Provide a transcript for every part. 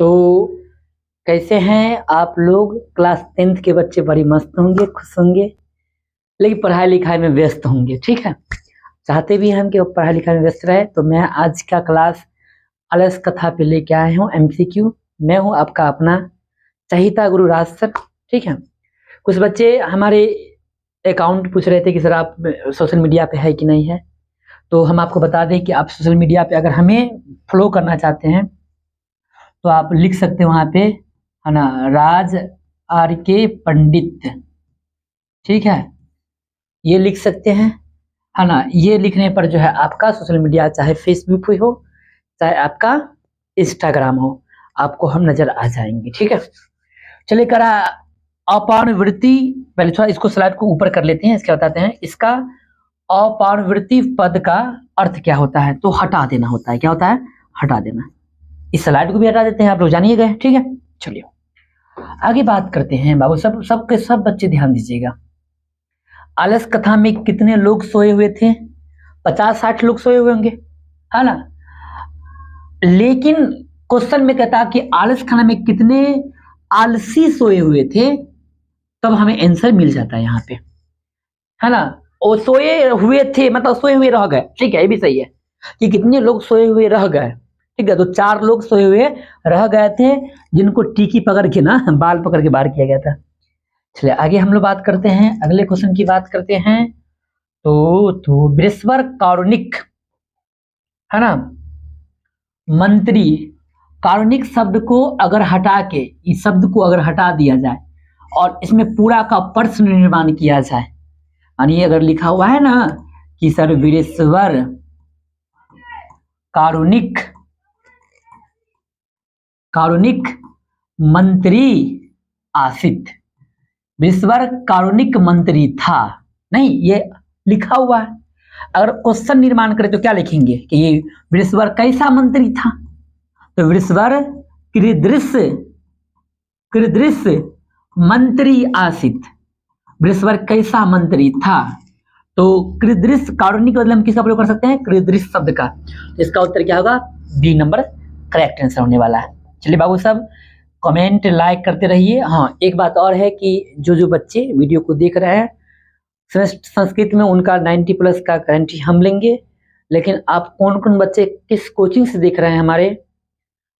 तो कैसे हैं आप लोग? क्लास 10th के बच्चे बड़ी मस्त होंगे, खुश होंगे, लेकिन पढ़ाई लिखाई में व्यस्त होंगे। ठीक है, चाहते भी हम कि वो पढ़ाई लिखाई में व्यस्त रहे। तो मैं आज का क्लास अलस कथा पे लेके आए हूँ, MCQ। मैं हूँ आपका अपना चहिता गुरु राज सर। ठीक है, कुछ बच्चे हमारे अकाउंट पूछ रहे थे कि सर आप सोशल मीडिया पे है कि नहीं है। तो हम आपको बता दें कि आप सोशल मीडिया पे अगर हमें फॉलो करना चाहते हैं तो आप लिख सकते हैं वहाँ पे, है ना, राज RK पंडित। ठीक है, ये लिख सकते हैं, है ना। ये लिखने पर जो है आपका सोशल मीडिया, चाहे फेसबुक पे हो चाहे आपका इंस्टाग्राम हो, आपको हम नजर आ जाएंगे। ठीक है, चलिए करा अपानुवृत्ति। पहले थोड़ा इसको स्लाइड को ऊपर कर लेते हैं, इसके बताते हैं। इसका अपानुवृत्ति पद का अर्थ क्या होता है? तो हटा देना होता है। क्या होता है? हटा देना। इस स्लाइड को भी हटा देते हैं, आप लोग जानिए गए। ठीक है, चलिए आगे बात करते हैं। बाबू सब बच्चे ध्यान दीजिएगा। आलस कथा में कितने लोग सोए हुए थे? 50-60 लोग सोए हुए होंगे, है ना। लेकिन क्वेश्चन में कहता कि आलस खाना में कितने आलसी सोए हुए थे, तब हमें आंसर मिल जाता है यहाँ पे, है ना। वो सोए हुए थे मतलब सोए हुए रह गए। ठीक है, ये भी सही है कि कितने लोग सोए हुए रह गए। ठीक है, तो 4 लोग सोए हुए रह गए थे, जिनको टीकी पकड़ के ना बाल पकड़ के बाहर किया गया था। चलिए आगे हम लोग बात करते हैं, अगले क्वेश्चन की बात करते हैं। तो बृहस्पति कारुणिक, है ना, मंत्री। कारुणिक शब्द को अगर हटा के, इस शब्द को अगर हटा दिया जाए और इसमें पूरा का प्रश्न निर्माण किया जाए, यानी अगर लिखा हुआ है ना कि सर बृहस्पति कारुणिक मंत्री आसित, बृहस्पति कारुणिक मंत्री था, नहीं ये लिखा हुआ है। अगर क्वेश्चन निर्माण करें तो क्या लिखेंगे कि ये बृहस्पति कैसा मंत्री था? तो बृहस्पति कृदृश्य मंत्री आसित, बृहस्पति कैसा मंत्री था। तो कृदृश्य कारुणिक बदले हम किसका प्रयोग कर सकते हैं? कृदृश्य शब्द का। तो इसका उत्तर क्या होगा? बी नंबर करेक्ट आंसर होने वाला है। चलिए बाबू साहब कमेंट लाइक करते रहिए। हाँ, एक बात और है कि जो बच्चे वीडियो को देख रहे हैं संस्कृत में, उनका 90+ का गारंटी हम लेंगे। लेकिन आप कौन कौन बच्चे किस कोचिंग से देख रहे हैं हमारे,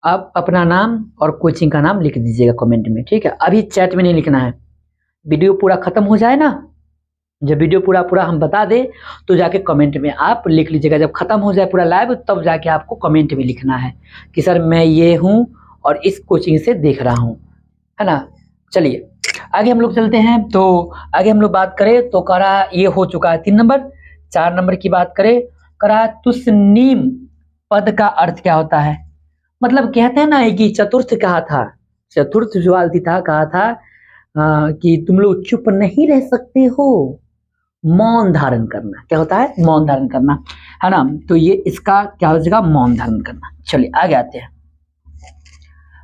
आप अपना नाम और कोचिंग का नाम लिख दीजिएगा कमेंट में। ठीक है, अभी चैट में नहीं लिखना है, वीडियो पूरा खत्म हो जाए ना, जब वीडियो पूरा हम बता दें तो जाके कमेंट में आप लिख लीजिएगा। जब खत्म हो जाए पूरा लाइव तब जाके आपको कमेंट में लिखना है कि सर मैं ये हूँ और इस कोचिंग से देख रहा हूँ, है ना। चलिए आगे हम लोग चलते हैं। तो आगे हम लोग बात करें तो करा ये हो चुका है 3 नंबर। 4 नंबर की बात करें, करा तुस्नीम पद का अर्थ क्या होता है? मतलब कहते हैं ना कि चतुर्थ कहा था, चतुर्थ ज्वालती था, कहा था कि तुम लोग चुप नहीं रह सकते हो, मौन धारण करना। क्या होता है? मौन धारण करना, है ना। तो ये इसका क्या हो जाएगा? मौन धारण करना। चलिए आगे आते हैं,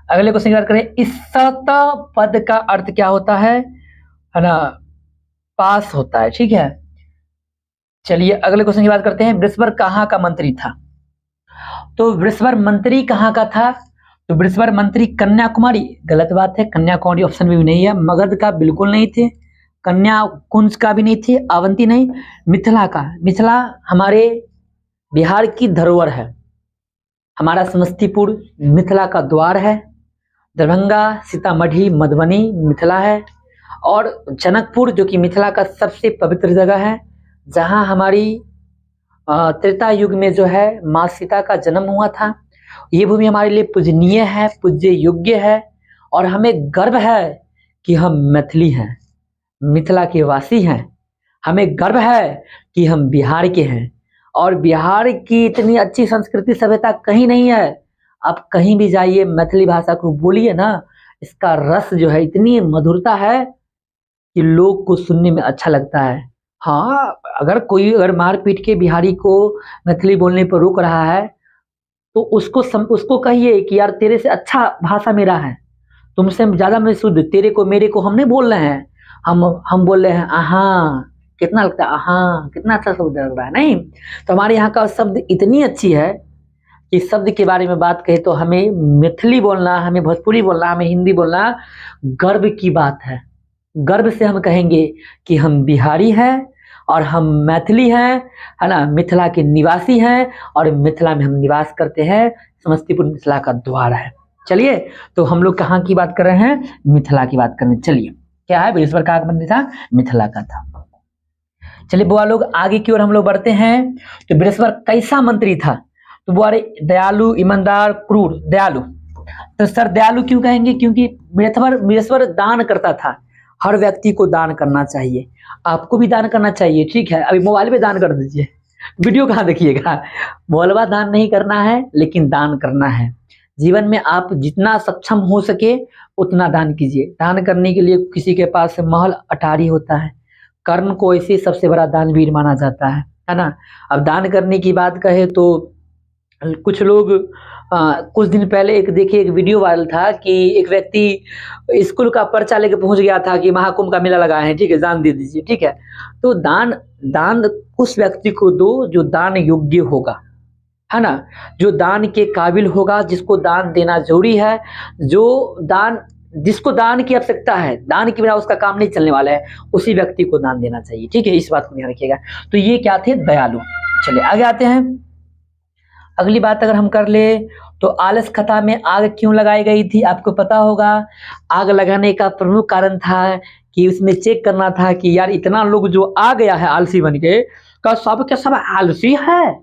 अगले क्वेश्चन की बात करें। इस्सत पद का अर्थ क्या होता है ना? पास होता है। ठीक है, चलिए अगले क्वेश्चन की बात करते हैं। बृहस्पति कहाँ का मंत्री था? तो बृहस्पति मंत्री कहाँ का था? तो बृहस्पति मंत्री कन्याकुमारी, गलत बात है, कन्याकुमारी ऑप्शन में भी नहीं है। मगध का बिल्कुल नहीं थे, कन्याकुंज का भी नहीं थे, अवंती नहीं, मिथिला का। मिथिला हमारे बिहार की धरोहर है, हमारा समस्तीपुर मिथिला का द्वार है, दरभंगा, सीतामढ़ी, मधुबनी मिथिला है, और जनकपुर जो कि मिथिला का सबसे पवित्र जगह है, जहाँ हमारी त्रेता युग में जो है माँ सीता का जन्म हुआ था। ये भूमि हमारे लिए पूजनीय है, पूज्य योग्य है, और हमें गर्व है कि हम मैथिली हैं, मिथिला के वासी हैं। हमें गर्व है कि हम बिहार के हैं, और बिहार की इतनी अच्छी संस्कृति सभ्यता कहीं नहीं है। आप कहीं भी जाइए मैथिली भाषा को बोलिए ना, इसका रस जो है इतनी मधुरता है कि लोग को सुनने में अच्छा लगता है। हाँ, अगर मार पीट के बिहारी को मैथिली बोलने पर रोक रहा है तो उसको कहिए कि यार तेरे से अच्छा भाषा मेरा है, तुमसे ज्यादा मैं शुद्ध, तेरे को मेरे को हम नहीं बोल रहे हैं, हम बोल रहे हैं आहा। कितना लगता है आहा, कितना अच्छा शब्द लग रहा है नहीं? तो हमारे यहाँ का शब्द इतनी अच्छी है कि शब्द के बारे में बात कहें तो हमें मैथिली बोलना, हमें भोजपुरी बोलना, हमें हिंदी बोलना गर्व की बात है। गर्व से हम कहेंगे कि हम बिहारी हैं और हम मैथिली हैं, है ना, मिथिला के निवासी हैं और मिथिला में हम निवास करते हैं। समस्तीपुर मिथिला का द्वार है। चलिए, तो हम लोग कहाँ की बात कर रहे हैं? मिथिला की बात करने। चलिए, क्या है? बृहस्पति का आगमन था, मिथिला का था। चलिए बुआ लोग, आगे की ओर हम लोग बढ़ते हैं। तो बृहस्पति कैसा मंत्री था? तो बुआ रे, दयालु, ईमानदार, क्रूर। दयालु। तो सर दयालु क्यों कहेंगे? क्योंकि बृहस्पति दान करता था। हर व्यक्ति को दान करना चाहिए, आपको भी दान करना चाहिए, ठीक है। अभी मोबाइल पे दान कर दीजिए, वीडियो कहाँ देखिएगा। मोबाइल दान नहीं करना है, लेकिन दान करना है। जीवन में आप जितना सक्षम हो सके उतना दान कीजिए। दान करने के लिए किसी के पास महल अटारी होता है, कर्ण को ऐसे सबसे बड़ा दानवीर माना जाता है ना। अब दान करने की बात कहे तो कुछ लोग कुछ दिन पहले देखिए एक वीडियो वायरल था कि एक व्यक्ति स्कूल का पर्चा लेके पहुंच गया था कि महाकुंभ का मेला लगा है, ठीक है, दान दे दीजिए, ठीक है। तो दान उस व्यक्ति को दो जो दान योग्य होगा, है ना, जो दान के काबिल होगा, जिसको दान देना जरूरी है, जिसको दान की आवश्यकता है, दान के बिना उसका काम नहीं चलने वाला है, उसी व्यक्ति को दान देना चाहिए, ठीक है। इस बात को ध्यान रखिएगा। तो ये क्या थे? दयालु। चलिए आगे आते हैं। अगली बात अगर हम कर ले तो आलस कथा में आग क्यों लगाई गई थी? आपको पता होगा, आग लगाने का प्रमुख कारण था कि उसमें चेक करना था कि यार इतना लोग जो आ गया है आलसी बन के, का सब के सब आलसी है।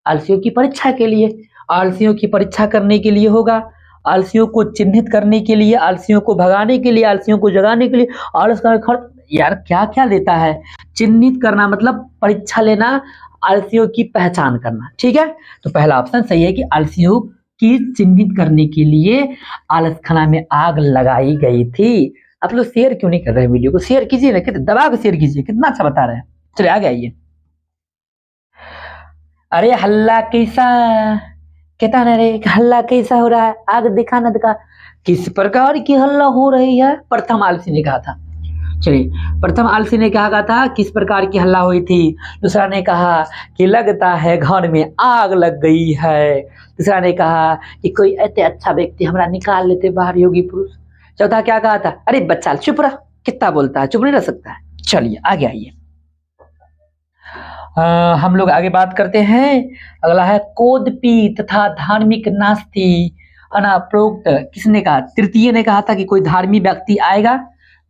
आलसियों की परीक्षा के लिए, आलसियों की परीक्षा करने के लिए होगा, आलसियों को चिन्हित करने के लिए, आलसियों को भगाने के लिए, आलसियों को जगाने के लिए। आलस का यार क्या क्या देता है? चिन्हित करना मतलब परीक्षा लेना, आलसियों की पहचान करना, ठीक है। तो पहला ऑप्शन सही है कि आलसियों की चिन्हित करने के लिए आलसखाना में आग लगाई गई थी। आप लोग शेयर क्यों नहीं कर रहे हैं? वीडियो को शेयर कीजिए ना, कितना दबा के शेयर कीजिए, कितना अच्छा बता रहे हैं। चलिए आगे आइए। अरे हल्ला कैसा, कहता ना रे हल्ला कैसा हो रहा है, आग दिखा ना दिखा। किस प्रकार की हल्ला हो रही है? प्रथम आलसी ने कहा था। चलिए, प्रथम आलसी ने कहा था किस प्रकार की हल्ला हुई थी। दूसरा ने कहा कि लगता है घर में आग लग गई है। तीसरा ने कहा कि कोई ऐसे अच्छा व्यक्ति हमारा निकाल लेते बाहर, योगी पुरुष। चौथा क्या कहा था? अरे बच्चा चुप रहा, कितना बोलता है, चुप नहीं रह सकता है। चलिए आगे आइए। हम लोग आगे बात करते हैं। अगला है कोदपी तथा धार्मिक नास्ती, है ना। प्रोक्त किसने कहा? तृतीय ने कहा था कि कोई धार्मिक व्यक्ति आएगा,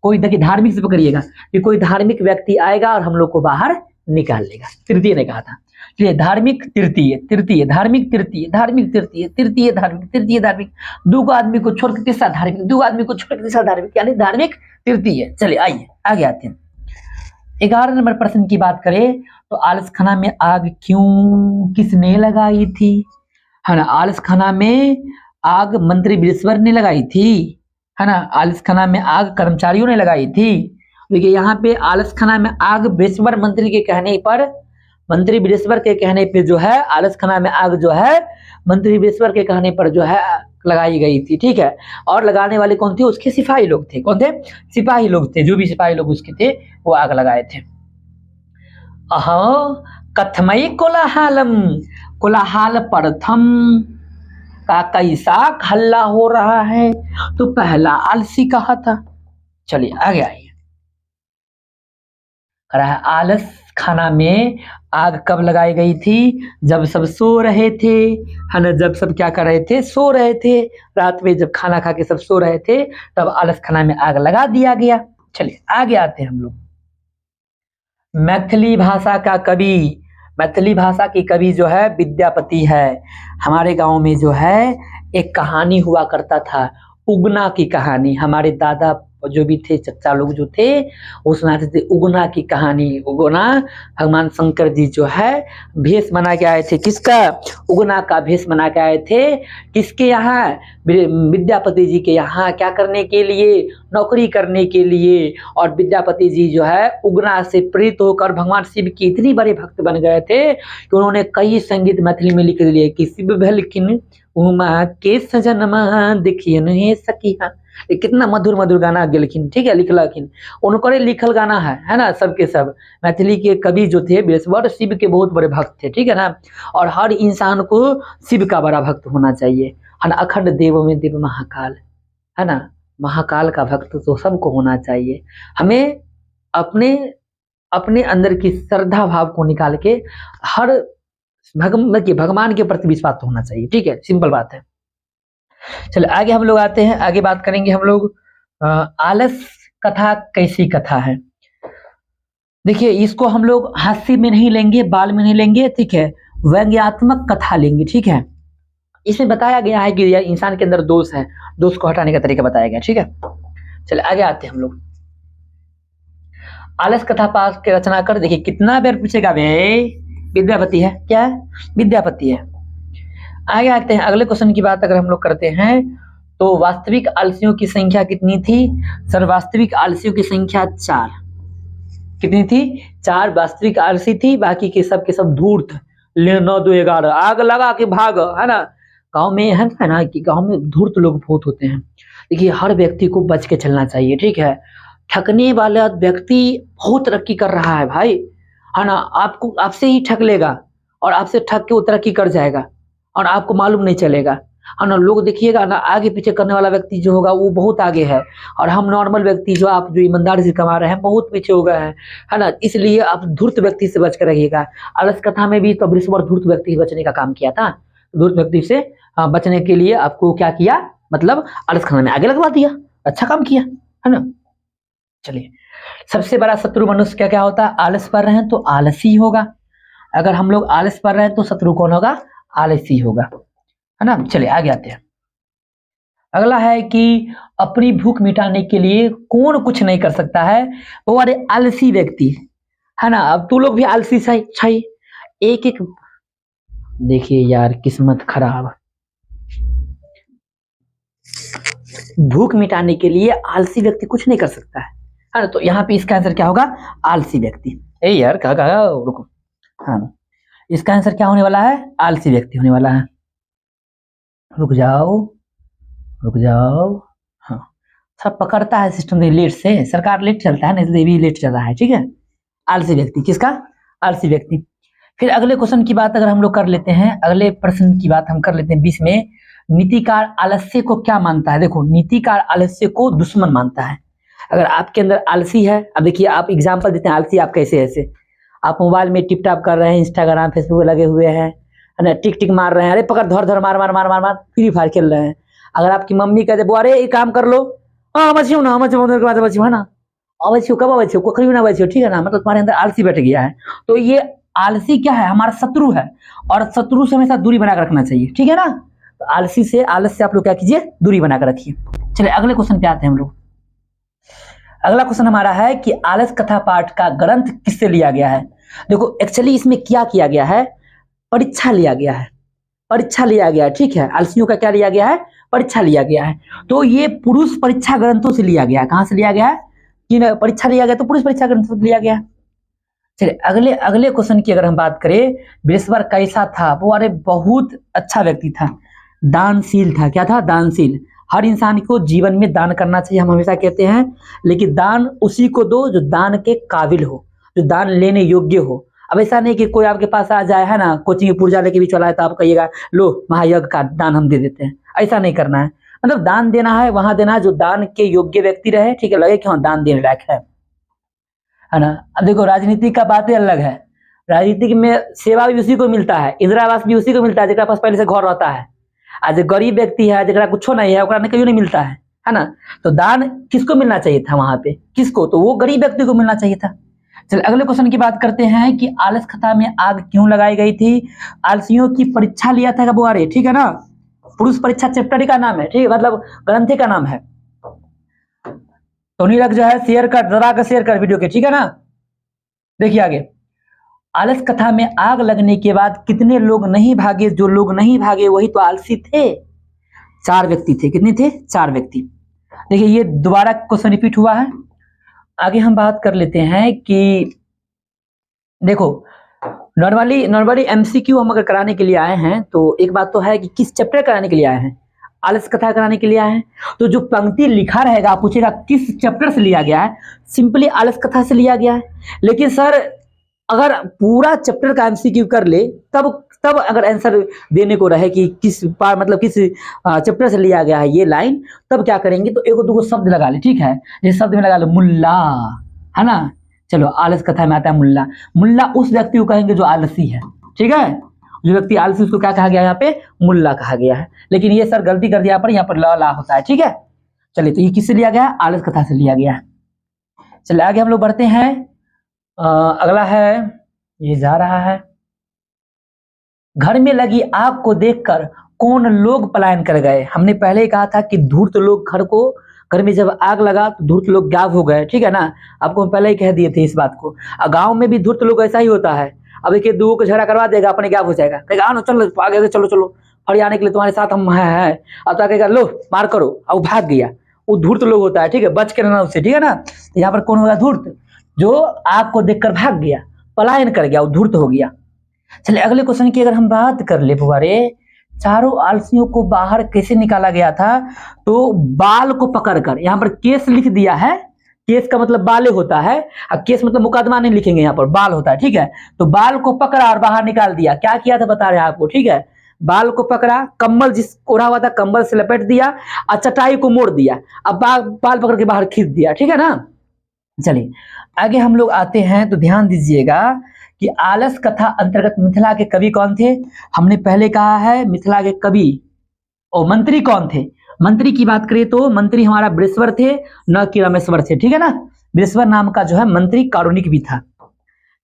कोई देखिए धार्मिक से पकड़िएगा, कि कोई धार्मिक व्यक्ति आएगा और हम लोग को बाहर निकाल लेगा, तृतीय ने कहा था। चलिए, धार्मिक तृतीय, तृतीय धार्मिक, तृतीय धार्मिक, तृतीय तृतीय धार्मिक, तृतीय धार्मिक, दो आदमी को छोड़ के तीसरा धार्मिक, दो आदमी को छोड़ के तीसरा धार्मिक, यानी धार्मिक तृतीय। चलिए आइए आगे आते हैं। 11 नंबर प्रश्न की बात करें तो आलसखाना में आग क्यों किसने लगाई थी? है ना, आलसखाना में आग मंत्री बृहस्पति ने लगाई थी, है ना। आलसखाना में आग कर्मचारियों ने लगाई थी। देखिए यहाँ पे आलसखाना में आग बृहस्पति मंत्री के कहने पर, मंत्री बृहस्पति के कहने पे जो है आलसखाना में आग जो है मंत्री बृहस्पति के कहने पर जो है लगाई गई थी, ठीक है। और लगाने वाले कौन थे? उसके सिपाही लोग थे। कौन थे? सिपाही लोग थे। जो भी सिपाही लोग उसके थे वो आग लगाए थे। अहो कथमई कोलाहलम, कोलाहल प्रथम का कैसा हल्ला हो रहा है? तो पहला आलसी कहा था। चलिए आगे आइए। कह रहा है आलस खाना में आग कब लगाई गई थी? जब सब सो रहे थे, है ना। जब सब क्या कर रहे थे? सो रहे थे। रात में जब खाना खा के सब सो रहे थे तब आलस खाना में आग लगा दिया गया। चलिए आगे आते हैं हम लोग। मैथिली भाषा का कवि, मैथिली भाषा की कवि जो है विद्यापति है। हमारे गांव में जो है एक कहानी हुआ करता था, उगना की कहानी। हमारे दादा जो भी थे, चचा लोग जो थे, वो सुनाते थे उगना की कहानी। उगना भगवान शंकर जी जो है भेष बना के आए थे। किसका? उगना का भेष बना के आए थे। किसके यहाँ? विद्यापति जी के यहाँ। क्या करने के लिए? नौकरी करने के लिए। और विद्यापति जी जो है उगना से प्रेरित होकर भगवान शिव के इतने बड़े भक्त बन गए थे कि उन्होंने कई संगीत मैथिली में लिख दिए कि शिव भलखिन उमा के सजनमा देखिए नहीं सकिया, ये कितना मधुर मधुर गाना गेलखिन, ठीक है, लिखलखिन, उनको लिखल गाना है ना, सबके सब मैथिली के कवि जो थे बृहस्पति शिव के बहुत बड़े भक्त थे, ठीक है ना। और हर इंसान को शिव का बड़ा भक्त होना चाहिए, है ना। अखंड देव में देव महाकाल, है ना, महाकाल का भक्त तो सबको होना चाहिए। हमें अपने अपने अंदर की श्रद्धा भाव को निकाल के हर भगवान के प्रति विश्वास तो होना चाहिए, ठीक है, सिंपल बात है। चलो आगे हम लोग आते हैं, आगे बात करेंगे हम लोग आलस कथा कैसी कथा है। देखिए इसको हम लोग हास्य में नहीं लेंगे, बाल में नहीं लेंगे, ठीक है, व्यंग्यात्मक कथा लेंगे, ठीक है। इसमें बताया गया है कि इंसान के अंदर दोष है, दोष को हटाने का तरीका बताया गया, ठीक है। चलिए आगे आते हैं हम लोग। आलस कथा पाठ के रचना कर, देखिए कितना बार पूछेगा भाई, विद्यापति है, क्या है, विद्यापति है। आगे आते हैं, अगले क्वेश्चन की बात अगर हम लोग करते हैं तो वास्तविक आलसियों की संख्या कितनी थी? सर वास्तविक आलसियों की संख्या 4। कितनी थी? 4 वास्तविक आलसी थी, बाकी के सब धूर्त, ले 9 2 11 आग लगा के भाग, है ना। गांव में है ना कि गांव में धूर्त लोग बहुत होते हैं। देखिए हर व्यक्ति को बच के चलना चाहिए, ठीक है। ठगने वाला व्यक्ति बहुत तरक्की कर रहा है भाई, है ना, आपको आपसे ही ठग लेगा और आपसे ठग के वो तरक्की कर जाएगा और आपको मालूम नहीं चलेगा, है ना। लोग देखिएगा ना, आगे पीछे करने वाला व्यक्ति जो होगा वो बहुत आगे है, और हम नॉर्मल व्यक्ति जो आप जो ईमानदारी से कमा रहे हैं बहुत पीछे हो गए हैं, है ना। इसलिए आप धूर्त व्यक्ति से बच कर रहिएगा। आलस कथा में भी तो बृहस्पति धूर्त व्यक्ति से बचने का काम किया था। धूर्त व्यक्ति से बचने के लिए आपको क्या किया, मतलब आलस कथा में आगे लगवा दिया, अच्छा काम किया, है ना। चलिए सबसे बड़ा शत्रु मनुष्य क्या क्या होता है? आलस पर रहे हैं तो आलसी होगा, अगर हम लोग आलस पर रहे हैं तो शत्रु कौन होगा? आलसी होगा, है ना। चलिए आगे आते हैं। अगला है कि अपनी भूख मिटाने के लिए कौन कुछ नहीं कर सकता है? वो अरे आलसी व्यक्ति, है ना। अब तू लोग भी आलसी चाहिए, एक एक देखिए यार किस्मत खराब, भूख मिटाने के लिए आलसी व्यक्ति कुछ नहीं कर सकता है ना। तो यहाँ पे इसका आंसर क्या होगा? आलसी व्यक्ति। ए यार कहा रुको, हाँ इसका आंसर क्या होने वाला है? आलसी व्यक्ति होने वाला है। रुक जाओ, हाँ सब पकड़ता है सिस्टम लेट से, सरकार लेट चलता है, नहीं भी लेट चल रहा है, ठीक है। आलसी व्यक्ति, किसका? आलसी व्यक्ति। फिर अगले क्वेश्चन की बात अगर हम लोग कर लेते हैं, अगले प्रश्न की बात हम कर लेते हैं 20 में। नीतिकार आलस्य को क्या मानता है? देखो नीतिकार आलस्य को दुश्मन मानता है। अगर आपके अंदर आलसी है, अब देखिए आप एग्जाम्पल देते हैं आलसी आप कैसे ऐसे, आप मोबाइल में टिप टाप कर रहे हैं, इंस्टाग्राम फेसबुक लगे हुए हैं, है ना, टिक टिक मार रहे हैं, अरे पकड़ धर मार मार मार मार मार फ्री फायर खेल रहे हैं। अगर आपकी मम्मी कहते वो अरे ये काम कर लो, हाँ बच्चियों ना बच्चियों, है ना, अवश्य कब अवश्य को कभी ना अवश्य, ठीक है ना, मतलब तुम्हारे अंदर आलसी बैठ गया है। तो ये आलसी क्या है? हमारा शत्रु है, और शत्रु से हमेशा दूरी बनाकर रखना चाहिए, ठीक है ना। तो आलसी से, आलस से आप लोग क्या कीजिए? दूरी बनाकर रखिए। चलिए अगले क्वेश्चन पे आते हैं हम लोग। अगला क्वेश्चन हमारा है कि आलस कथा पाठ का ग्रंथ किससे लिया गया है? देखो एक्चुअली इसमें क्या किया गया है? परीक्षा लिया गया है, परीक्षा लिया गया है, ठीक है। आलसियों का क्या लिया गया है? परीक्षा लिया गया है। तो ये पुरुष परीक्षा ग्रंथों से लिया गया है। कहां से लिया गया है? कि परीक्षा लिया गया तो पुरुष परीक्षा ग्रंथों से लिया गया है। चलिए अगले क्वेश्चन की अगर हम बात करें, बृहस्पति कैसा था? वो अरे बहुत अच्छा व्यक्ति था, दानशील था। क्या था? दानशील। हर इंसान को जीवन में दान करना चाहिए, हम हमेशा कहते हैं, लेकिन दान उसी को दो जो दान के काबिल हो, जो दान लेने योग्य हो। अब ऐसा नहीं कि कोई आपके पास आ जाए, है ना, कोचिंग पूजा लेके भी चला है तो आप कहिएगा लो महायज्ञ का दान हम दे देते हैं, ऐसा नहीं करना है। मतलब दान देना है वहां देना है जो दान के योग्य व्यक्ति रहे, ठीक है, लगे कि हाँ दान देने लायक है ना। अब देखो राजनीति का बातें अलग है, राजनीति में सेवा भी उसी को मिलता है, इंदिरा आवास भी उसी को मिलता है जेकरा पास पहले से घर रहता है। आज गरीब व्यक्ति है जेकरा कुछ नहीं है, ओकरा कहीं नहीं मिलता है ना। तो दान किसको मिलना चाहिए था वहां पे? किसको? तो वो गरीब व्यक्ति को मिलना चाहिए था। चलिए अगले क्वेश्चन की बात करते हैं कि आलस कथा में आग क्यों लगाई गई थी? आलसियों की परीक्षा लिया था बुआरे, ठीक है ना। पुरुष परीक्षा चैप्टर का नाम है, ठीक है, मतलब ग्रंथ का नाम है। तो नीरज जो है शेयर कर, जरा कर शेयर कर वीडियो के, ठीक है ना। देखिए आगे, आलस कथा में आग लगने के बाद कितने लोग नहीं भागे? जो लोग नहीं भागे वही तो आलसी थे, 4 व्यक्ति थे। कितने थे? 4 व्यक्ति। देखिए ये दोबारा क्वेश्चन रिपीट हुआ है। आगे हम बात कर लेते हैं कि देखो नॉर्मली एमसीक्यू हम अगर कराने के लिए आए हैं तो एक बात तो है कि किस चैप्टर कराने के लिए आए हैं? आलस कथा कराने के लिए आए हैं। तो जो पंक्ति लिखा रहेगा, आप पूछेगा किस चैप्टर से लिया गया है, सिंपली आलस कथा से लिया गया है। लेकिन सर अगर पूरा चैप्टर का एमसीक्यू कर ले तब अगर आंसर देने को रहे कि किस पार मतलब किस चैप्टर से लिया गया है ये लाइन, तब क्या करेंगे, तो एक दो शब्द लगा ले, ठीक है। जैसे शब्द में लगा लो मुल्ला, है ना। चलो आलस कथा में आता है मुल्ला। मुल्ला उस व्यक्ति को कहेंगे जो आलसी है, ठीक है। जो व्यक्ति आलसी उसको क्या कहा गया है, यहाँ पे मुल्ला कहा गया है। लेकिन ये सर गलती कर दिया, यहाँ पर ला होता है, ठीक है। चलिए, तो ये किससे लिया गया है, आलस कथा से लिया गया है। चलिए आगे हम लोग बढ़ते हैं। अगला है, ये जा रहा है, घर में लगी आग को देखकर कौन लोग पलायन कर गए। हमने पहले ही कहा था कि धूर्त लोग घर में जब आग लगा तो धूर्त लोग गायब हो गए, ठीक है ना। आपको हम पहले ही कह दिए थे इस बात को। गांव में भी धूर्त लोग ऐसा ही होता है। अब एक दो को झगड़ा करवा देगा, अपने गायब हो जाएगा, कहेगा हाँ चलो आगे चलो फरियाने के लिए तुम्हारे साथ हम हैं। अब तो कहेगा लो मार करो, अब भाग गया। वो धूर्त लोग होता है, ठीक है, बच के रहना उससे, ठीक है ना। तो यहाँ पर कौन होगा, धूर्त, जो आग को देखकर भाग गया, पलायन कर गया, वो धूर्त हो गया। चलिए अगले क्वेश्चन की अगर हम बात कर ले बुआरे, चारों आलसियों को बाहर कैसे निकाला गया था, तो बाल को पकड़कर, यहाँ पर केस लिख दिया है, केस का मतलब बाले होता है, अब केस मतलब मुकदमा नहीं लिखेंगे, यहाँ पर बाल होता है, ठीक है। तो बाल को पकड़ा और बाहर निकाल दिया। क्या किया था बता रहे हैं आपको, ठीक है। बाल को पकड़ा, कंबल जिस ओढ़ा हुआ था कंबल से लपेट दिया और चटाई को मोड़ दिया, अब बाल पकड़ के बाहर खींच दिया, ठीक है ना। चलिए आगे हम लोग आते हैं, तो ध्यान दीजिएगा कि आलस कथा अंतर्गत मिथिला के कवि कौन थे। हमने पहले कहा है मिथिला के कवि और मंत्री कौन थे। मंत्री की बात करें तो मंत्री हमारा बृहस्पति थे, न कि रामेश्वर थे, ठीक है ना। बृहस्पति नाम का जो है मंत्री कारुणिक भी था।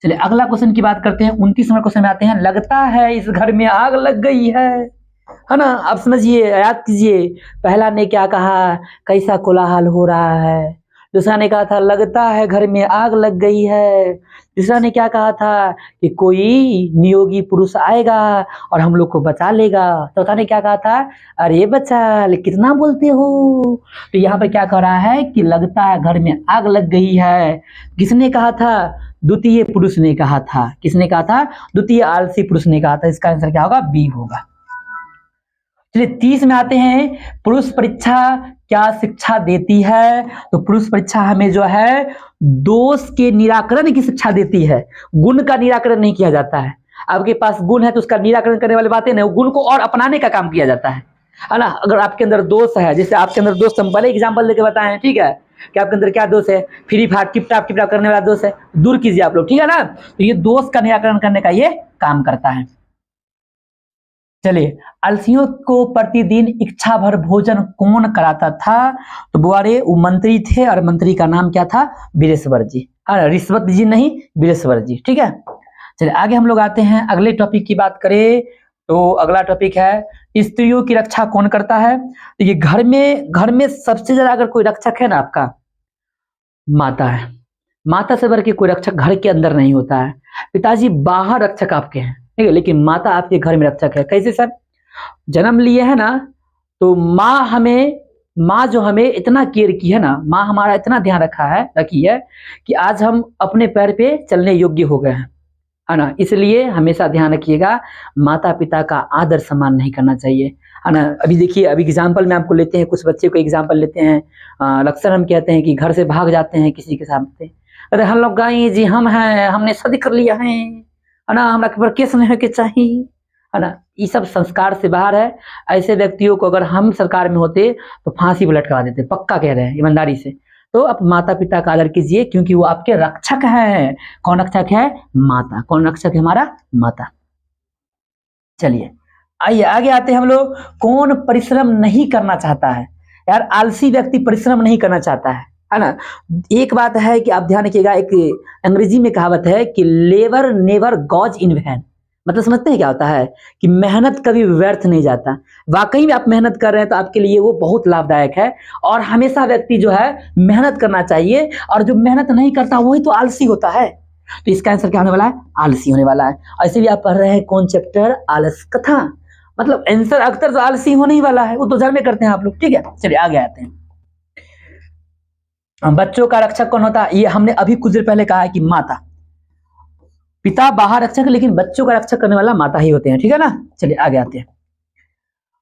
चलिए अगला क्वेश्चन की बात करते हैं। 29 नंबर क्वेश्चन में आते हैं, लगता है इस घर में आग लग गई है ना। आप समझिए, याद कीजिए, पहला ने क्या कहा, कैसा कोलाहल हो रहा है। दूसरा ने कहा था लगता है घर में आग लग गई है। तीसरा ने क्या कहा था कि कोई नियोगी पुरुष आएगा और हम लोग को बचा लेगा। चौथा ने क्या कहा था, अरे बच्चा कितना बोलते हो। तो यहाँ पर क्या कह रहा है कि लगता है घर में आग लग गई है। किसने कहा था, द्वितीय पुरुष ने कहा था। किसने कहा था, द्वितीय आलसी पुरुष ने कहा था। इसका आंसर क्या होगा, बी होगा। चलिए 30 में आते हैं, पुरुष परीक्षा क्या शिक्षा देती है। तो पुरुष परीक्षा हमें जो है दोष के निराकरण की शिक्षा देती है, गुण का निराकरण नहीं किया जाता है। आपके पास गुण है तो उसका निराकरण करने वाली बातें नहीं, गुण को और अपनाने का काम किया जाता है ना। अगर आपके अंदर दोष है, जैसे आपके अंदर दोष, हम पहले एग्जाम्पल लेके बताएं, ठीक है, कि आपके अंदर क्या दोष है, फ्री फायर टिप टाप करने वाला दोष है, दूर कीजिए आप लोग, ठीक है ना। तो ये दोष का निराकरण करने का ये काम करता है। चलिए, आलसियों को प्रतिदिन इच्छा भर भोजन कौन कराता था। तो बुआरे वो मंत्री थे, और मंत्री का नाम क्या था, बृहस्पति जी। रिश्वत जी नहीं, बृहस्पति जी, ठीक है। चलिए आगे हम लोग आते हैं, अगले टॉपिक की बात करें तो अगला टॉपिक है स्त्रियों की रक्षा कौन करता है। तो ये घर में सबसे ज्यादा अगर कोई रक्षक है ना आपका, माता है। माता से बढ़ के कोई रक्षक घर के अंदर नहीं होता है। पिताजी बाहर रक्षक आपके हैं, ठीक है, लेकिन माता आपके घर में रक्षक है। कैसे सर, जन्म लिए है ना, तो माँ जो हमें इतना केयर की है ना, माँ हमारा इतना ध्यान रखी है कि आज हम अपने पैर पे चलने योग्य हो गए हैं, है ना। इसलिए हमेशा ध्यान रखिएगा, माता पिता का आदर सम्मान नहीं करना चाहिए, है ना। अभी देखिए, अभी एग्जाम्पल में आपको लेते हैं, कुछ बच्चे को एग्जाम्पल लेते हैं। अक्सर हम कहते हैं कि घर से भाग जाते हैं किसी के सामने, अरे हम लोग गए जी, हम हैं, हमने शादी कर लिया है ना, हमरा के ऊपर केस नहीं होके चाहिए, है ना। ये सब संस्कार से बाहर है। ऐसे व्यक्तियों को अगर हम सरकार में होते तो फांसी पर लटका देते, पक्का कह रहे हैं ईमानदारी से। तो आप माता पिता का आदर कीजिए, क्योंकि वो आपके रक्षक हैं। कौन रक्षक है, माता। कौन रक्षक है, हमारा माता। चलिए आइए आगे आते हैं हम लोग, कौन परिश्रम नहीं करना चाहता है। यार आलसी व्यक्ति परिश्रम नहीं करना चाहता है ना। एक बात है कि आप ध्यान रखिएगा, एक अंग्रेजी में कहावत है कि लेबर नेवर गॉज इन वैन। मतलब समझते हैं क्या होता है, कि मेहनत कभी व्यर्थ नहीं जाता। वाकई में आप मेहनत कर रहे हैं तो आपके लिए वो बहुत लाभदायक है, और हमेशा व्यक्ति जो है मेहनत करना चाहिए, और जो मेहनत नहीं करता वही तो आलसी होता है। तो इसका आंसर क्या होने वाला है, आलसी होने वाला है। ऐसे भी आप पढ़ रहे हैं कौन चैप्टर, आलस कथा, मतलब आंसर अक्सर तो आलसी होने ही वाला है, वो तो जड़ में करते हैं आप लोग, ठीक है। चलिए आगे आते हैं, बच्चों का रक्षक कौन होता है। ये हमने अभी कुछ देर पहले कहा है कि माता। पिता बाहर रक्षक, लेकिन बच्चों का रक्षक करने वाला माता ही होते हैं, ठीक है ना। चलिए आगे आते हैं,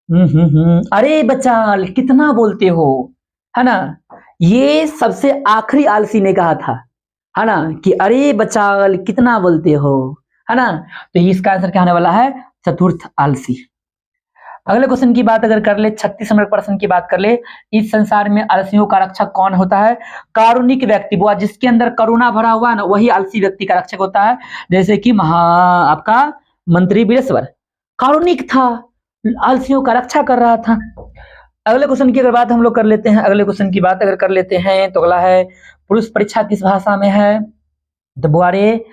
अरे बच्चा कितना बोलते हो, है ना। ये सबसे आखिरी आलसी ने कहा था, है ना, कि अरे बच्चा कितना बोलते हो, है ना। तो इसका आंसर क्या आने वाला है, चतुर्थ आलसी। अगले क्वेश्चन की बात अगर कर ले, 36 नंबर प्रश्न की बात कर ले, इस संसार में आलसियों का रक्षक कौन होता है। कारुणिक व्यक्ति, वो जिसके अंदर करुणा भरा हुआ है ना, वही आलसी व्यक्ति का रक्षक होता है। जैसे कि आपका मंत्री बृहस्पति कारुणिक था, आलसियों का रक्षा कर रहा था। अगले क्वेश्चन की अगर बात हम लोग कर लेते हैं, अगले क्वेश्चन की बात अगर कर लेते हैं तो अगला है, पुरुष परीक्षा किस भाषा में है। तो बुआरे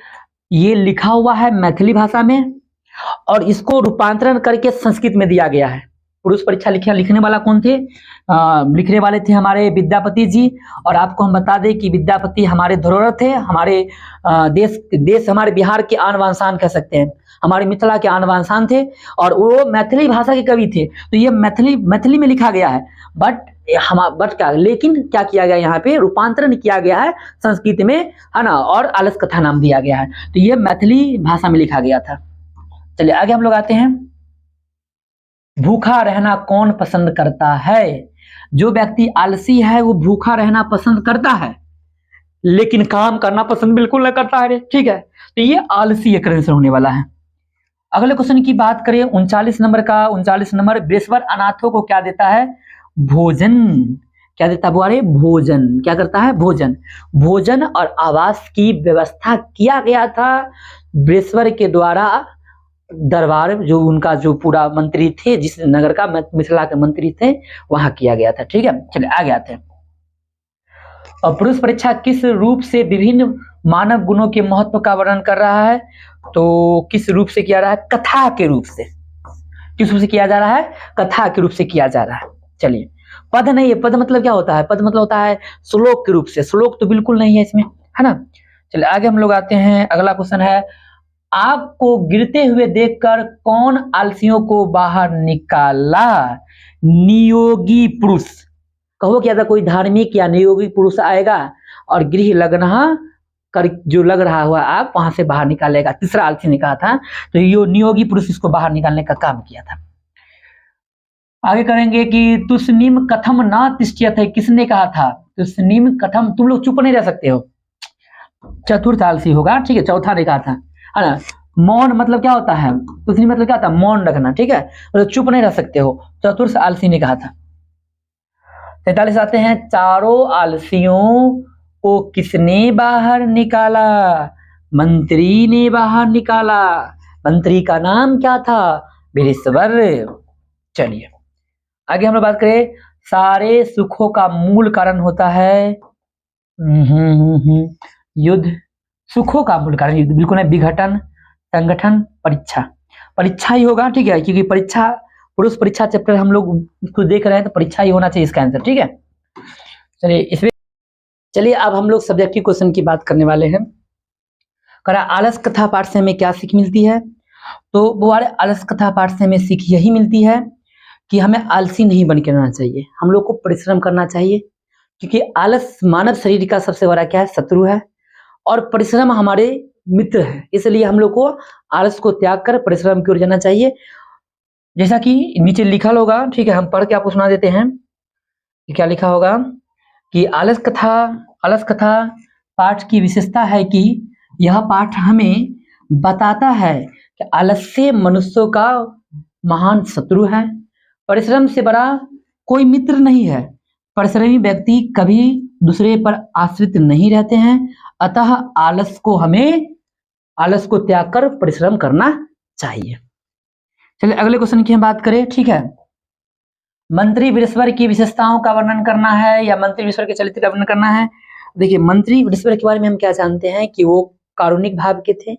ये लिखा हुआ है मैथिली भाषा में, और इसको रूपांतरण करके संस्कृत में दिया गया है। पुरुष परीक्षा लिखने वाला कौन थे, लिखने वाले थे हमारे विद्यापति जी। और आपको हम बता दें कि विद्यापति हमारे धरोहर थे, हमारे देश हमारे बिहार के आन बान शान कह सकते हैं, हमारे मिथिला के आन बान शान थे, और वो मैथिली भाषा के कवि थे। तो ये मैथिली में लिखा गया है, बट क्या, लेकिन क्या किया गया, यहाँ पे रूपांतरण किया गया है संस्कृत में, है ना, और आलस कथा नाम दिया गया है। तो ये मैथिली भाषा में लिखा गया था। चलिए आगे हम लोग आते हैं। भूखा रहना कौन पसंद करता है। जो व्यक्ति आलसी है वो भूखा रहना पसंद करता है, लेकिन काम करना पसंद बिल्कुल नहीं करता है, ठीक है। तो ये आलसी एक आंसर होने वाला है। अगले क्वेश्चन की बात करें 39 नंबर का, 39 नंबर, बृहस्पति अनाथों को क्या देता है, भोजन। क्या देता है बुआरे, भोजन। क्या करता है, भोजन। भोजन और आवास की व्यवस्था किया गया था बृहस्पति के द्वारा। दरबार जो उनका जो पूरा मंत्री थे, जिस नगर का मिथिला के मंत्री थे, वहां किया गया था, ठीक है। चलिए आगे आते हैं। और पुरुष परीक्षा किस रूप से विभिन्न मानव गुणों के महत्व का वर्णन कर रहा है। तो किस रूप से किया रहा है, कथा के रूप से। किस रूप से किया जा रहा है, कथा के रूप से किया जा रहा है। चलिए, पद नहीं है, पद मतलब क्या होता है, पद मतलब होता है श्लोक के रूप से। श्लोक तो बिल्कुल नहीं है इसमें, है ना। चलिए आगे हम लोग आते हैं। अगला क्वेश्चन है, आग को गिरते हुए देखकर कौन आलसियों को बाहर निकाला। नियोगी पुरुष। कहो क्या था, कोई धार्मिक या नियोगी पुरुष आएगा और गृह लगना कर जो लग रहा हुआ आग वहां से बाहर निकालेगा। तीसरा आलसी ने कहा था, तो ये नियोगी पुरुष इसको बाहर निकालने का काम किया था। आगे करेंगे कि तुष्णीम कथम ना तिष्ठ्यते, किसने कहा था, तुष्णीम कथम। तुम लोग चुप नहीं रह सकते हो, चतुर्थ आलसी होगा, ठीक है, चौथा ने कहा था, है ना। मौन मतलब क्या होता है, तुष्णीम मतलब क्या होता है, मौन रखना, ठीक है, मतलब चुप नहीं रह सकते हो, चतुर्थ आलसी ने कहा था। 43 आते हैं, चारों आलसियों को किसने बाहर निकाला। मंत्री ने बाहर निकाला। मंत्री का नाम क्या था, बृहस्पति। चलिए आगे हम लोग बात करें, सारे सुखों का मूल कारण होता है युद्ध। सुखों का मूल कारण युद्ध, बिल्कुल नहीं, विघटन, संगठन, परीक्षा। परीक्षा ही होगा, ठीक है, क्योंकि परीक्षा, पुरुष परीक्षा चैप्टर हम लोग उसको देख रहे हैं, तो परीक्षा ही होना चाहिए इसका आंसर, ठीक है। चलिए इसमें, चलिए अब हम लोग सब्जेक्टिव क्वेश्चन की बात करने वाले हैं। करा आलस कथा पाठ से हमें क्या सीख मिलती है। तो वो आलस कथा पाठ से हमें सीख यही मिलती है कि हमें आलसी नहीं बन के रहना चाहिए, हम लोग को परिश्रम करना चाहिए, क्योंकि आलस मानव शरीर का सबसे बड़ा क्या है, शत्रु है, और परिश्रम हमारे मित्र है। इसलिए हम लोग को आलस को त्याग कर परिश्रम की ओर जाना चाहिए। जैसा कि नीचे लिखा होगा, ठीक है, हम पढ़ के आपको सुना देते हैं कि क्या लिखा होगा, कि आलस कथा पाठ की विशेषता है कि यह पाठ हमें बताता है कि आलस्य मनुष्यों का महान शत्रु है, परिश्रम से बड़ा कोई मित्र नहीं है। परिश्रमी व्यक्ति कभी दूसरे पर आश्रित नहीं रहते हैं, अतः आलस को त्याग कर परिश्रम करना चाहिए। चलिए अगले क्वेश्चन की हम बात करें, ठीक है। मंत्री बृहस्पति की विशेषताओं का वर्णन करना है या मंत्री बृहस्पति के चरित्र का वर्णन करना है। देखिए, मंत्री बृहस्पति के बारे में हम क्या जानते हैं कि वो कारुणिक भाव के थे,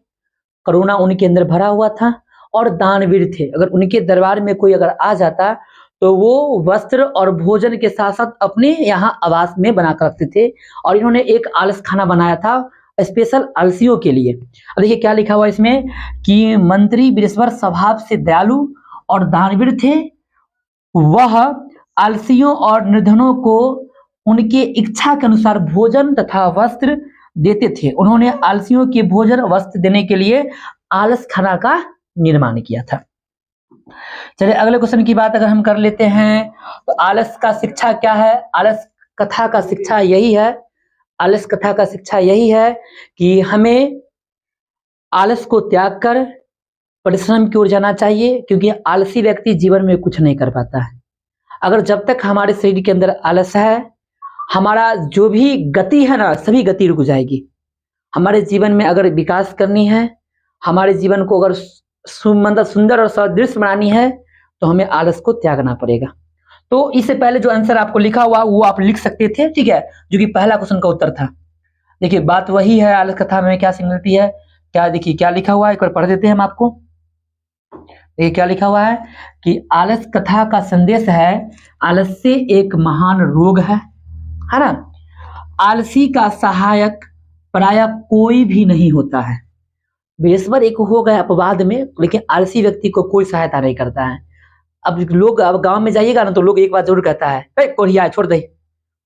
करुणा उनके अंदर भरा हुआ था, और दानवीर थे। अगर उनके दरबार में कोई अगर आ जाता तो वो वस्त्र और भोजन के साथ साथ अपने यहाँ आवास में बनाकर रखते थे, और इन्होंने एक आलस खाना बनाया था स्पेशल आलसियों के लिए। अब देखिए क्या लिखा हुआ इसमें, कि मंत्री बृहस्पति स्वभाव से दयालु और दानवीर थे, वह आलसियों और निर्धनों को उनके इच्छा के अनुसार भोजन तथा वस्त्र देते थे। उन्होंने आलसियों के भोजन वस्त्र देने के लिए आलस खाना का निर्माण किया था। चलिए अगले क्वेश्चन की बात अगर हम कर लेते हैं तो आलस का शिक्षा क्या है। आलस कथा का शिक्षा यही है, आलस कथा का शिक्षा यही है कि हमें आलस को त्याग कर परिश्रम की ओर जाना चाहिए, क्योंकि आलसी व्यक्ति जीवन में कुछ नहीं कर पाता है। अगर जब तक हमारे शरीर के अंदर आलस है, हमारा जो भी गति है ना, सभी गति रुक जाएगी। हमारे जीवन में अगर विकास करनी है, हमारे जीवन को अगर मतलब सुंदर और सदृश्य बनानी है, तो हमें आलस को त्यागना पड़ेगा। तो इससे पहले जो आंसर आपको लिखा हुआ वो आप लिख सकते थे, ठीक है, जो कि पहला क्वेश्चन का उत्तर था। देखिए बात वही है, आलस कथा में क्या सीख मिलती है, क्या देखिए क्या लिखा हुआ है, एक बार पढ़ देते हैं हम आपको। देखिए क्या लिखा हुआ है कि आलस कथा का संदेश है, आलस्य एक महान रोग है ना। आलसी का सहायक प्रायः कोई भी नहीं होता है। बेस्वर एक हो गए अपवाद में, लेकिन आलसी व्यक्ति को कोई सहायता नहीं करता है। अब लोग, अब गांव में जाइएगा ना तो लोग एक बात जरूर कहता है, कोरिया छोड़ दे,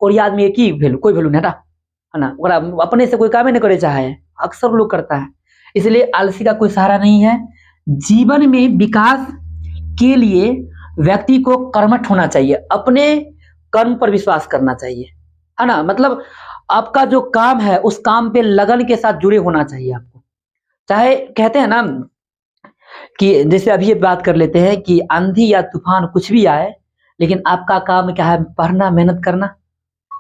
कोरिया आदमी एक ही वैल्यू, कोई वैल्यू नहीं है ना, और अपने से कोई काम ही नहीं करे चाहे, अक्सर लोग करता है। इसलिए आलसी का कोई सहारा नहीं है। जीवन में विकास के लिए व्यक्ति को कर्मठ होना चाहिए, अपने कर्म पर विश्वास करना चाहिए, है ना। मतलब आपका जो काम है उस काम पे लगन के साथ जुड़े होना चाहिए आपको। चाहे कहते हैं ना कि जैसे अभी ये बात कर लेते हैं कि आंधी या तूफान कुछ भी आए, लेकिन आपका काम क्या है, पढ़ना, मेहनत करना,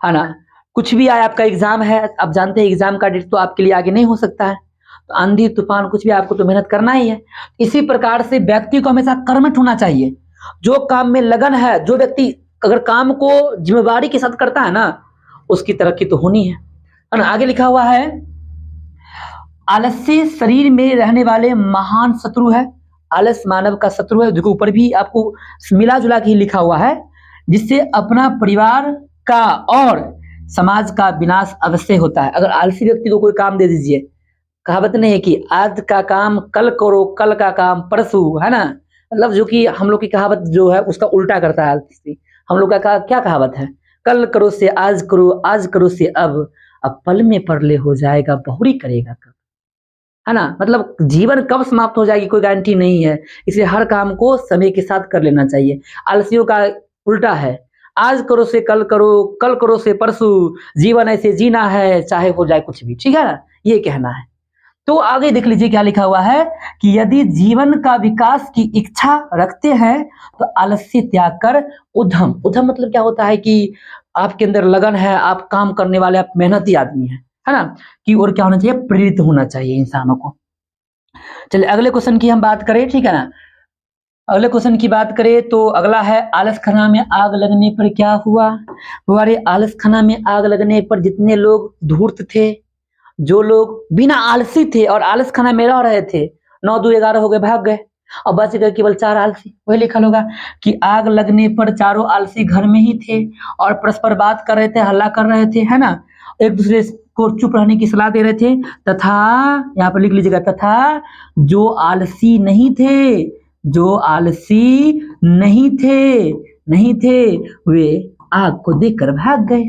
है ना। कुछ भी आए, आपका एग्जाम है, आप जानते हैं एग्जाम का डेट तो आपके लिए आगे नहीं हो सकता है, तो आंधी तूफान कुछ भी, आपको तो मेहनत करना ही है। इसी प्रकार से व्यक्ति को हमेशा कर्मठ होना चाहिए। जो काम में लगन है, जो व्यक्ति अगर काम को जिम्मेदारी के साथ करता है ना, उसकी तरक्की तो होनी है ना। आगे लिखा हुआ है, आलस्य शरीर में रहने वाले महान शत्रु है। आलस मानव का शत्रु है, देखो ऊपर भी आपको मिला जुला के ही लिखा हुआ है, जिससे अपना परिवार का और समाज का विनाश अवश्य होता है। अगर आलसी व्यक्ति को कोई काम दे दीजिए, कहावत नहीं है कि आज का काम कल करो, कल का काम परसों, है ना। मतलब जो कि हम लोग की कहावत जो है उसका उल्टा करता है आलसी। हम लोग का क्या कहावत है, कल करो से आज करो, आज करो से अब पल में परले हो जाएगा, बहुरी करेगा कब, है ना। मतलब जीवन कब समाप्त हो जाएगी कोई गारंटी नहीं है, इसलिए हर काम को समय के साथ कर लेना चाहिए। आलसियों का उल्टा है, आज करो से कल करो, कल करो से परसों, जीवन ऐसे जीना है चाहे हो जाए कुछ भी, ठीक है ना, ये कहना है। तो आगे देख लीजिए क्या लिखा हुआ है कि यदि जीवन का विकास की इच्छा रखते हैं तो आलस्य त्याग कर उद्यम, उद्यम मतलब क्या होता है कि आपके अंदर लगन है, आप काम करने वाले, आप मेहनती आदमी है ना, कि और क्या होना चाहिए, प्रेरित होना चाहिए इंसानों को। चलिए अगले क्वेश्चन की हम बात करें, ठीक है ना। अगले क्वेश्चन की बात करें तो अगला है, आलस खाना में आग लगने पर क्या हुआ। हमारे आलस खाना में आग लगने पर जितने लोग धूर्त थे, जो लोग बिना आलसी थे और आलस खाना में रह रहे थे, 9 2 11 हो गए, भाग गए, और बच गए केवल 4 आलसी। वही लिखा होगा कि आग लगने पर चारों आलसी घर में ही थे और परस्पर बात कर रहे थे, हल्ला कर रहे थे, है ना, एक दूसरे को चुप रहने की सलाह दे रहे थे। तथा यहाँ पर लिख लीजिएगा, तथा जो आलसी नहीं थे, जो आलसी नहीं थे वे आग को देखकर भाग गए,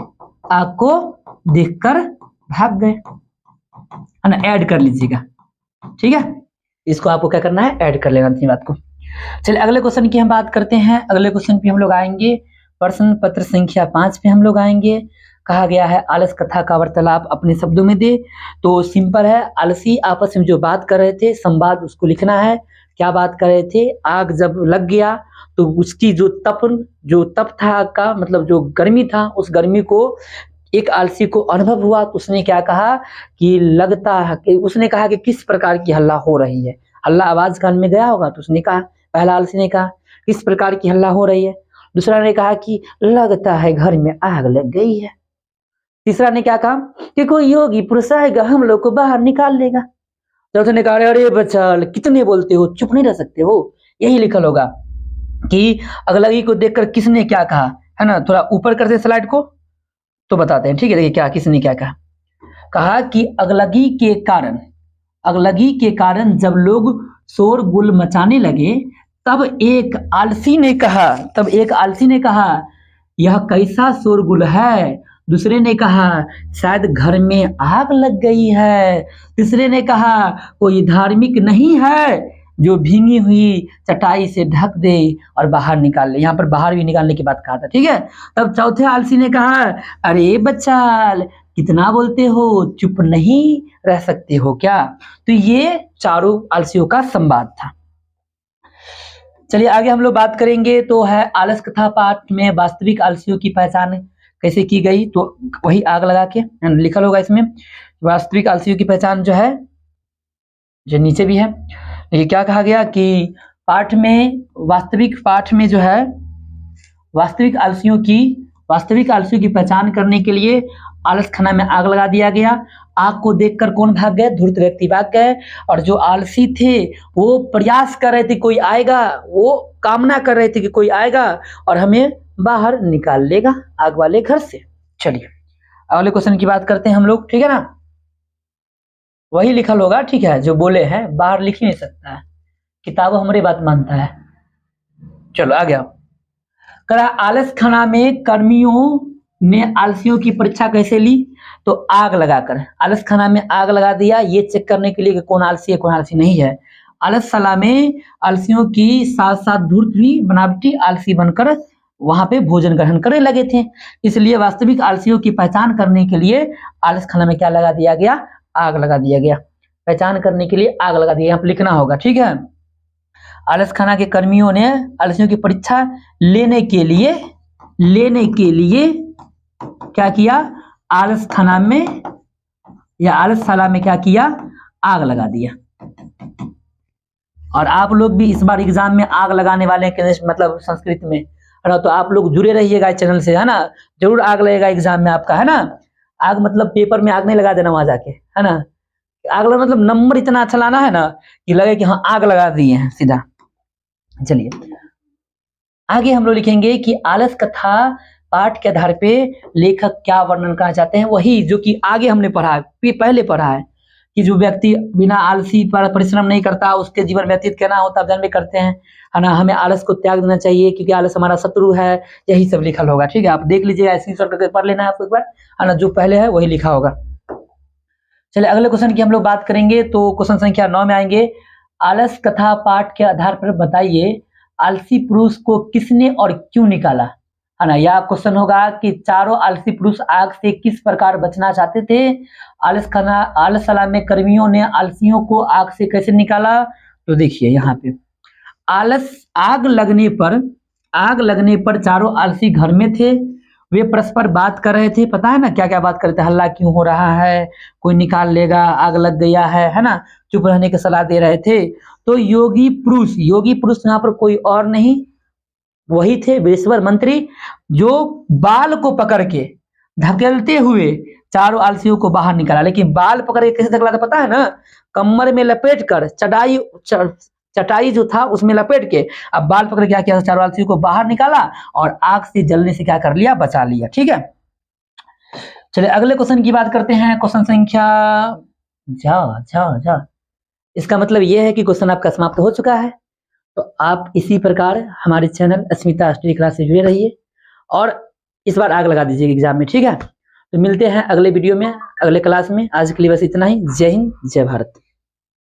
आग को देखकर भाग गए, है ना। ऐड कर लीजिएगा, ठीक है, इसको आपको क्या करना है, ऐड कर लेना थी बात को। चलिए अगले क्वेश्चन की हम बात करते हैं। अगले क्वेश्चन पे हम लोग आएंगे, प्रश्न पत्र संख्या 5 पे हम लोग आएंगे। कहा गया है आलस कथा का वार्तालाप अपने शब्दों में दे। तो सिंपल है, आलसी आपस में जो बात कर रहे थे, संवाद उसको लिखना है। क्या बात कर रहे थे, आग जब लग गया तो उसकी जो तप था आग का, मतलब जो गर्मी था, उस गर्मी को एक आलसी को अनुभव हुआ, तो उसने क्या कहा कि लगता है कि उसने कहा कि किस प्रकार की हल्ला हो रही है, हल्ला आवाज कान में गया होगा, तो उसने कहा, पहला आलसी ने कहा किस प्रकार की हल्ला हो रही है, दूसरा ने कहा कि लगता है घर में आग लग गई है, तीसरा ने क्या कहा कि कोई योगी पुरुष आएगा हम लोग को बाहर निकाल लेगा, चौथे ने कहा अरे बच्चा कितने बोलते हो, चुप नहीं रह सकते हो। यही लिखल होगा कि अगलगी को देखकर किसने क्या कहा, है ना। थोड़ा ऊपर करते स्लाइड को तो बताते हैं, ठीक है। देखिए क्या किसने क्या कहा, कहा कि अगलगी के कारण जब लोग शोरगुल मचाने लगे, तब एक आलसी ने कहा यह कैसा शोरगुल है। दूसरे ने कहा शायद घर में आग लग गई है। तीसरे ने कहा कोई धार्मिक नहीं है, जो भींगी हुई चटाई से ढक दे और बाहर निकाल ले। यहाँ पर बाहर भी निकालने की बात कहा था, ठीक है। तब चौथे आलसी ने कहा, अरे बच्चा कितना बोलते हो, चुप नहीं रह सकते हो क्या। तो ये चारों आलसियों का संवाद था। चलिए आगे हम लोग बात करेंगे तो है आलस कथा पाठ में वास्तविक आलसियों की पहचान कैसे की गई। तो वही आग लगा के लिखा होगा इसमें, वास्तविक आलसियों की पहचान जो है, जो नीचे भी है। ये क्या कहा गया कि पाठ में, वास्तविक पाठ में जो है वास्तविक आलसियों की पहचान करने के लिए आलस खाना में आग लगा दिया गया। आग को देखकर कौन भाग गए, धूर्त व्यक्ति भाग गए। और जो आलसी थे वो प्रयास कर रहे थे कोई आएगा, वो कामना कर रहे थे कि कोई आएगा और हमें बाहर निकाल लेगा आग वाले घर से। चलिए अगले क्वेश्चन की बात करते हैं हम लोग, ठीक है ना। वही लिखा होगा, ठीक है, जो बोले हैं, बाहर लिख ही नहीं सकता है, किताब हमारी बात मानता है। चलो आ गया। करा आलस खाना में कर्मियों ने आलसियों की परीक्षा कैसे ली, तो आग लगाकर आलस खाना में आग लगा दिया, ये चेक करने के लिए कि कौन आलसी है कौन आलसी नहीं है। आलसशाला में आलसियों की साथ साथ धूर्त भी बनावटी आलसी बनकर वहां पे भोजन ग्रहण करने लगे थे। इसलिए वास्तविक आलसियों की पहचान करने के लिए आलस खाना में क्या लगा दिया गया, आग लगा दिया गया। पहचान करने के लिए आग लगा दिया, यहाँ पर लिखना होगा, ठीक है। आलस खाना के कर्मियों ने आलसियों की परीक्षा लेने के लिए क्या किया, आलस खाना में या आलसशाला में क्या किया, आग लगा दिया। और आप लोग भी इस बार एग्जाम में आग लगाने वाले हैं, मतलब संस्कृत में, है ना। तो आप लोग जुड़े रहिएगा इस चैनल से, है ना। जरूर आग लगेगा एग्जाम में आपका, है ना। आग मतलब पेपर में आग नहीं लगा देना वहां जाके, है ना। आग लगा मतलब नंबर इतना अच्छा लाना है ना कि लगे कि हाँ आग लगा दिए हैं सीधा। चलिए आगे हम लोग लिखेंगे कि आलस कथा पाठ के आधार पे लेखक क्या वर्णन करना चाहते हैं, वही जो कि आगे हमने पढ़ा, पहले पढ़ा है कि जो व्यक्ति बिना आलसी पर परिश्रम नहीं करता उसके जीवन व्यतीत करना होता, आप जानते करते हैं, है ना। हमें आलस को त्याग देना चाहिए क्योंकि आलस हमारा शत्रु है, यही सब लिखा होगा, ठीक है। आप देख लीजिएगा, ऐसे करके पढ़ लेना है आपको एक बार, है ना। जो पहले है वही लिखा होगा। चलिए अगले क्वेश्चन की हम लोग बात करेंगे, तो क्वेश्चन संख्या 9 में आएंगे। आलस कथा पाठ के आधार पर बताइए आलसी पुरुष को किसने और क्यों निकाला, है ना। यह क्वेश्चन होगा कि चारों आलसी पुरुष आग से किस प्रकार बचना चाहते थे। आलसशाला में कर्मियों ने आलसियों को आग से कैसे निकाला, तो देखिए यहाँ पे आग लगने पर चारों आलसी घर में थे। वे परस्पर बात कर रहे थे, पता है ना क्या क्या बात कर रहे थे, हल्ला क्यों हो रहा है, कोई निकाल लेगा, आग लग गया है ना। चुप रहने की सलाह दे रहे थे। तो योगी पुरुष यहाँ पर कोई और नहीं, वही थे वृषवर मंत्री, जो बाल को पकड़ के धकेलते हुए चारों आलसियों को बाहर निकाला। लेकिन बाल पकड़ के कैसे धकेला था पता है ना, कमर में लपेट कर चटाई जो था उसमें लपेट के अब बाल पकड़ क्या किया, चारों आलसियों को बाहर निकाला और आग से जलने से क्या कर लिया, बचा लिया, ठीक है। चलिए अगले क्वेश्चन की बात करते हैं, क्वेश्चन संख्या इसका मतलब यह है कि क्वेश्चन आपका समाप्त हो चुका है। तो आप इसी प्रकार हमारे चैनल अस्मिता स्टडी क्लास से जुड़े रहिए और इस बार आग लगा दीजिए एग्जाम में, ठीक है। तो मिलते हैं अगले वीडियो में, अगले क्लास में। आज के लिए बस इतना ही। जय हिंद, जय भारत।